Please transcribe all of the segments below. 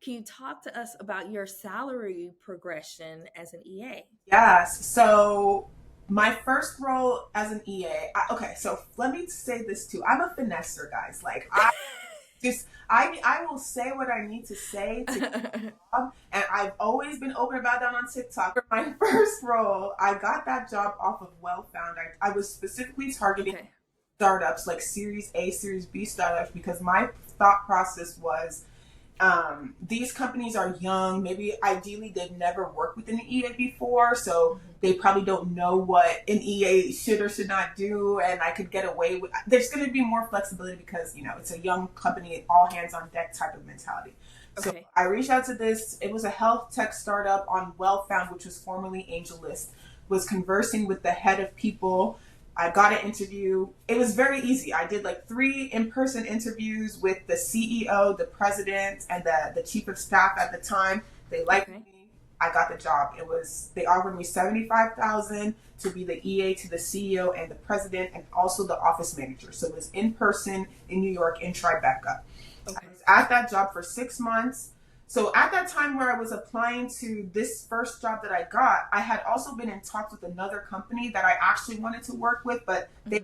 Can you talk to us about your salary progression as an EA? Yes. So my first role as an EA. Okay, so let me say this too. I'm a finesser, guys. Like I will say what I need to say to get a job, and I've always been open about that on TikTok. For my first role, I got that job off of Well Found. I was specifically targeting Okay. startups like Series A, Series B startups because my thought process was these companies are young. Maybe ideally they've never worked with an EA before, so Mhm. they probably don't know what an EA should or should not do. And I could get away with. There's going to be more flexibility because it's a young company, all hands on deck type of mentality. So Okay. I reached out to this. It was a health tech startup on Well Found, which was formerly AngelList. Was conversing with the head of people. I got an interview. It was very easy. I did like 3 in-person interviews with the CEO, the president, and the chief of staff at the time. They liked Okay. me. I got the job. They offered me 75,000 to be the EA to the CEO and the president and also the office manager. So it was in person in New York in Tribeca. I Okay. was at that job for 6 months. So at that time where I was applying to this first job that I got, I had also been in talks with another company that I actually wanted to work with, but Hmm.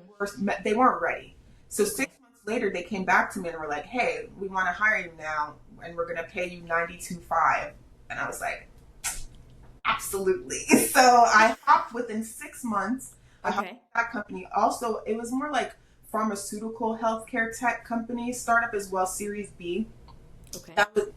they weren't ready. So six Okay. months later, they came back to me and were like, "Hey, we want to hire you now, and we're gonna pay you 92.5." And I was like, "Absolutely!" So I hopped within 6 months. I hopped Okay. with that company. Also, it was more like pharmaceutical healthcare tech company startup as well, Series B. Okay. That was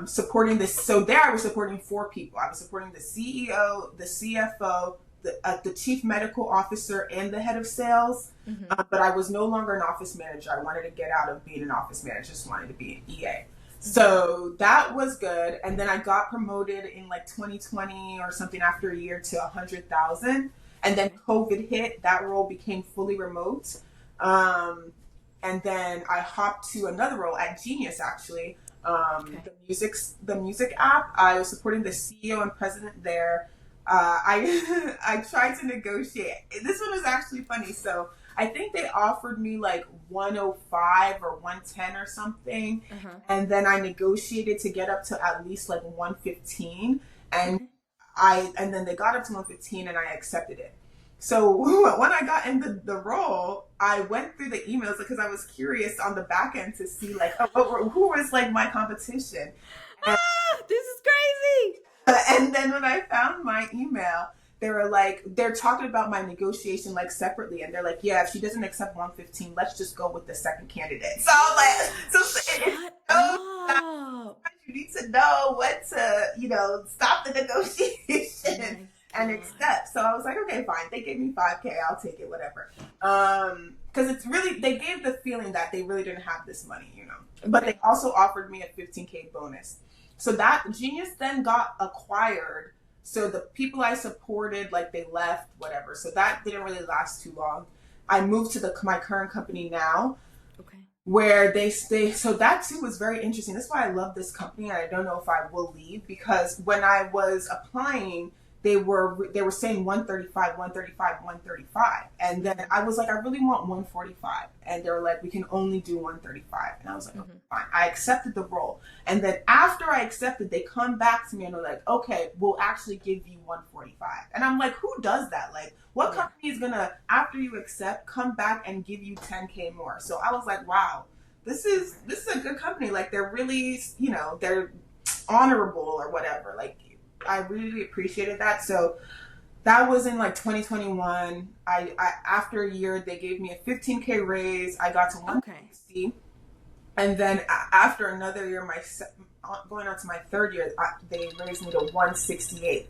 supporting this. So there, I was supporting 4 people. I was supporting the CEO, the CFO, the chief medical officer, and the head of sales. Hmm. But I was no longer an office manager. I wanted to get out of being an office manager. Just wanted to be an EA. Hmm. So that was good. And then I got promoted in like 2020 or something after a year to 100,000. And then Okay. COVID hit. That role became fully remote. Um, and then I hopped to another role at Genius actually, Okay. the music app. I was supporting the CEO and president there. I I tried to negotiate. This one was actually funny. So I think they offered me like 105 or 110 or something, Uh-huh. and then I negotiated to get up to at least like 115, and Okay. then they got up to 115, and I accepted it. So when I got in the role, I went through the emails because I was curious on the back end to see like who was like my competition. And, Ah, this is crazy. and then when I found my email, they were like they're talking about my negotiation like separately, and they're like, yeah, if she doesn't accept 115, let's just go with the second candidate. So I'm like, it Shut shows that up. you need to know what to stop the Oh negotiation my and God. accept. So I was like, okay, fine. They gave me 5K. I'll take it, whatever. Because it's really they gave the feeling that they really didn't have this money. But they Okay. also offered me a 15K bonus. So that Genius then got acquired. So the people I supported, like they left, whatever. So that didn't really last too long. I moved to my current company now, Okay. where they stay. So that too was very interesting. That's why I love this company, and I don't know if I will leave because when I was applying, they were saying 135, 135, 135, and then Hmm. I was like, I really want 145, and they were like, we can only do 135, and I was like, okay, Hmm. fine. I accepted the role, and then after I accepted, they come back to me and they're like, okay, we'll actually give you 145, and I'm like, who does that? Like, what Yeah. company is gonna, after you accept, come back and give you 10K more? So I was like, wow, this is a good company. Like they're really, they're honorable or whatever. Like I really appreciated that. So that was in like 2021. I after a year they gave me a 15K raise. I got to Okay. 160, and then after another year, going on to my third year, they raised me to 168.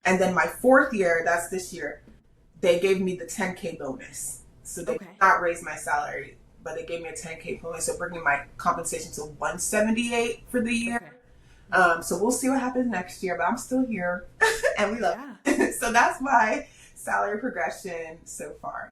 And then my fourth year, that's this year, they gave me the 10K bonus. So they did Okay. not raise my salary, but they gave me a 10K bonus, so bringing my compensation to 178 for the year. Okay. So we'll see what happens next year, but I'm still here, and we love Yeah. it. So that's my salary progression so far.